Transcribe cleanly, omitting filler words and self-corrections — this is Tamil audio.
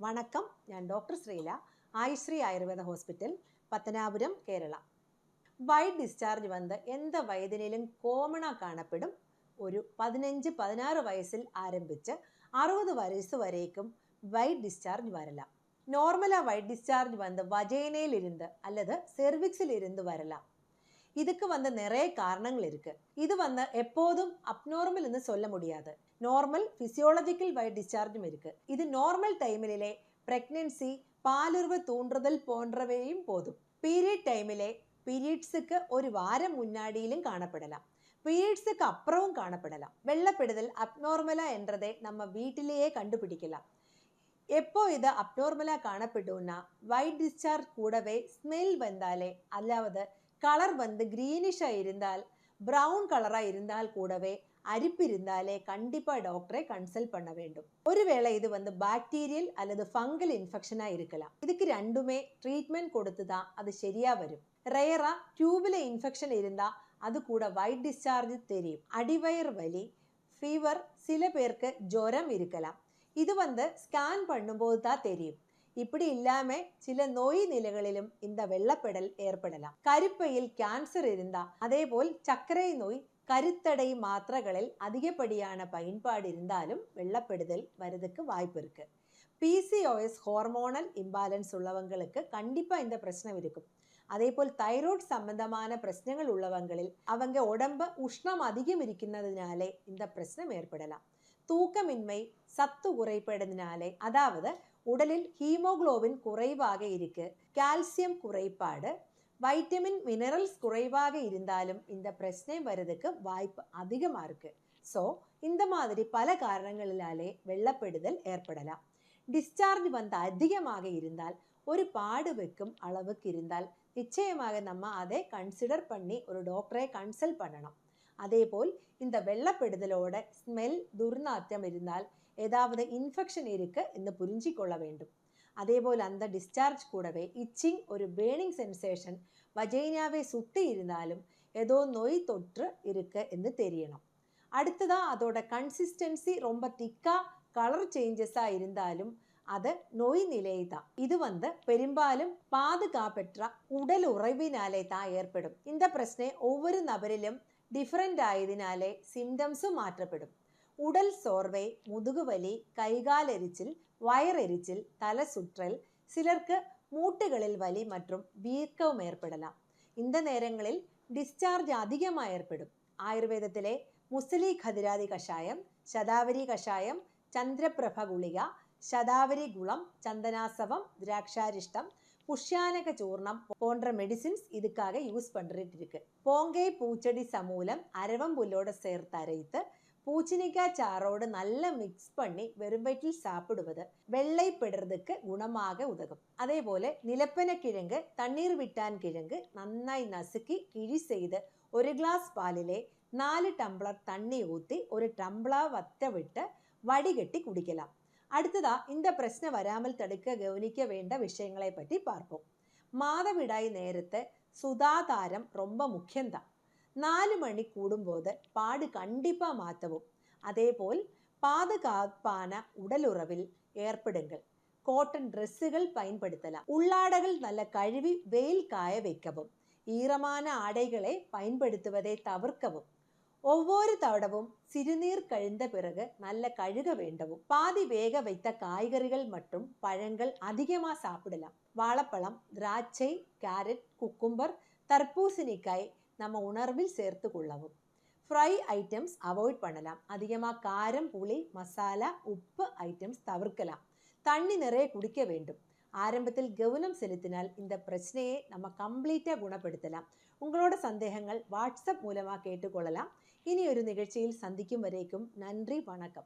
வணக்கம். ഞാൻ doctor Srila, Ayushree Ayurveda hospital, Pathanapuram, Kerala. White discharge வந்து எந்த வயதினிலும் കോമണാ കാണപ്പെടും. ഒരു 15-16 വയസ്സിൽ ആരംഭിച്ച് 60 വയസ്സ് വരേക്കും വൈറ്റ് ഡിஸ்சார்ஜ் வரலாம். நார்மலா வயிட் டிஸ்சார்ஜ் வந்து வஜைனையில் இருந்து அல்லது செர்விக்ஸில் இருந்து வரலாம். இதுக்கு வந்து நிறைய காரணங்கள் இருக்கு. இது வந்து எப்போதும் அப்நார்மல் என்று சொல்ல முடியாது. நார்மல் பிசியோலஜிக்கல் வயிட் டிஸ்சார்ஜும் இருக்கு. இது நார்மல் டைமிலே பிரெக்னன்சி, பாலுறவு தூண்டுதல் போன்றவையும் போதும். பீரியட் டைமிலே பீரியட்ஸுக்கு ஒரு வாரம் முன்னாடியிலும் காணப்படலாம். பீரியட்ஸுக்கு அப்புறமும் காணப்படலாம். வெள்ளப்படுதல் அப்நார்மலா என்றதை நம்ம வீட்டிலேயே கண்டுபிடிக்கலாம். எப்போ இது அப்நார்மலா காணப்படும்னா வயிட் டிஸ்சார்ஜ் கூடவே ஸ்மெல் வந்தாலே, அல்லாவது கலர் வந்து க்ரீனிஷாக இருந்தால், ப்ரௌன் கலராக இருந்தால் கூடவே அரிப்பு இருந்தாலே கண்டிப்பாக டாக்டரை கன்சல்ட் பண்ண வேண்டும். ஒருவேளை இது வந்து பாக்டீரியல் அல்லது ஃபங்கல் இன்ஃபெக்ஷனாக இருக்கலாம். இதுக்கு ரெண்டுமே ட்ரீட்மெண்ட் கொடுத்து தான் அது சரியாக வரும். ரேராக டியூபில் இன்ஃபெக்ஷன் இருந்தால் அது கூட வயிட் டிஸ்சார்ஜ் தெரியும். அடிவயிறு வலி, ஃபீவர், சில பேருக்கு ஜுரம் இருக்கலாம். இது வந்து ஸ்கேன் பண்ணும்போது தான் தெரியும். இப்படி இல்லாமல் சில நோய் நிலைகளிலும் இந்த வெள்ளப்படல் ஏற்படலாம். கருப்பையில் கேன்சர் இருந்தால், அதே போல் சர்க்கரை நோய், கருத்தடை மாத்திரைகளில் அதிகப்படியான பயன்பாடு இருந்தாலும் வெள்ளப்படுதல் வரதுக்கு வாய்ப்பு இருக்கு. பிசிஓஎஸ் ஹார்மோனல் இம்பாலன்ஸ் உள்ளவங்களுக்கு கண்டிப்பாக இந்த பிரச்சனை இருக்கும். அதே போல் தைராய்டு சம்பந்தமான பிரச்சனைகள் உள்ளவங்களில் அவங்க உடம்பு உஷ்ணம் அதிகம் இருக்கிறதுனாலே இந்த பிரச்சனை ஏற்படலாம். தூக்கமின்மை, சத்து குறைபாடுனாலே, அதாவது உடலில் ஹீமோகுளோபின் குறைவாக இருக்கு, கால்சியம் குறைபாடு, வைட்டமின் மினரல்ஸ் குறைவாக இருந்தாலும் இந்த பிரச்சனை வர்றதுக்கு வாய்ப்பு அதிகமாக இருக்கு. ஸோ இந்த மாதிரி பல காரணங்களினாலே வெள்ளப்படுதல் ஏற்படலாம். டிஸ்சார்ஜ் வந்து அதிகமாக இருந்தால், ஒரு பாடு வைக்கும் அளவுக்கு இருந்தால் நிச்சயமாக நம்ம அதை கன்சிடர் பண்ணி ஒரு டாக்டரை கன்சல்ட் பண்ணணும். அதே போல் இந்த வெள்ளப்படுதலோட ஸ்மெல், துர்நாற்றம் இருந்தால் ஏதாவது இன்ஃபெக்ஷன் இருக்கு என்று புரிஞ்சு கொள்ள வேண்டும். அதே போல் அந்த டிஸ்சார்ஜ் கூடவே இச்சிங், ஒரு பேர்னிங் சென்சேஷன் வஜைனாவை சுற்றி இருந்தாலும் ஏதோ நோய் தொற்று இருக்கு என்று தெரியணும். அடுத்ததான் அதோட கன்சிஸ்டன்சி ரொம்ப திக்காக கலர் சேஞ்சஸாக இருந்தாலும் அது நோய் நிலை தான். இது வந்து பெரும்பாலும் பாதுகாப்பற்ற உடல் உறவினாலே தான் ஏற்படும். இந்த பிரச்சனை ஒவ்வொரு நபரிலும் டிஃப்ரெண்ட் ஆயதினாலே சிம்டம்ஸும் மாற்றப்படும். உடல் சோர்வை, முதுகுவலி, கைகால் எரிச்சல், வயரெரிச்சல், தலை சுற்றல், சிலருக்கு மூட்டுகளில் வலி மற்றும் வீக்கம் ஏற்படலாம். இந்த நேரங்களில் டிஸ்சார்ஜ் அதிகமாக ஏற்படும். ஆயுர்வேதத்திலே முசலி கதிராதி கஷாயம், சதாவரி கஷாயம், சந்திரபிரப குளிகா, சதாவரி குளம், சந்தனாசவம், திராட்சாரிஷ்டம், புஷ்யானக சூர்ணம் போன்ற மெடிசின்ஸ் இதுக்காக யூஸ் பண்ணிட்டு இருக்கு. போங்கை பூச்செடி சமூலம் அரவம்புல்லோட சேர்த்து அரைத்து பூச்சணிக்காய் சாரோடு நல்லா மிக்ஸ் பண்ணி வெறும் வயிற்றில் சாப்பிடுவது வெள்ளைப்படுறதுக்கு குணமாக உதவும். அதே போல நிலப்பன கிழங்கு, தண்ணீர் விட்டான் கிழங்கு நன்னாய் நசுக்கி கிழி செய்து ஒரு கிளாஸ் பாலிலே 4 டம்ளர் தண்ணி ஊற்றி ஒரு டம்ளர் வத்த விட்டு வடிகட்டி குடிக்கலாம். அடுத்ததா இந்த பிரச்சனை வராமல் தடுக்க கவனிக்க வேண்ட விஷயங்களை பற்றி பார்ப்போம். மாதவிடாய் நேரத்தை சுதாதாரம் ரொம்ப முக்கியம்தான். 4 மணி கூடும்போது பாடு கண்டிப்பாக மாற்றவும். அதே போல் பாதுகாப்பான உடலுறவில் ஏற்படுங்கள். காட்டன் ட்ரெஸ்ஸுகள் பயன்படுத்தலாம். உள்ளாடைகள் நல்ல கழுவி வெயில் காய வைக்கவும். ஈரமான ஆடைகளை பயன்படுத்துவதை தவிர்க்கவும். ஒவ்வொரு தடவும் சிறுநீர் கழிந்த பிறகு நல்ல கழுக வேண்டவும். பாதி வேக வைத்த காய்கறிகள் மற்றும் பழங்கள் அதிகமாக சாப்பிடலாம். வாழைப்பழம், திராட்சை, கேரட், குக்கும்பர், தர்பூசணிக்காய் நம்ம உணர்வில் சேர்த்து கொள்ளவும். ஃப்ரை ஐட்டம்ஸ் அவாய்ட் பண்ணலாம். அதிகமாக காரம், புளி, மசாலா, உப்பு ஐட்டம்ஸ் தவிர்க்கலாம். தண்ணி நிறைய குடிக்க வேண்டும். ஆரம்பத்தில் கவனம் செலுத்தினால் இந்த பிரச்சனையை நம்ம கம்ப்ளீட்டாக குணப்படுத்தலாம். உங்களோட சந்தேகங்கள் வாட்ஸ்அப் மூலமாக கேட்டுக்கொள்ளலாம். இனி ஒரு நிகழ்ச்சியில் சந்திக்கும் வரைக்கும் நன்றி, வணக்கம்.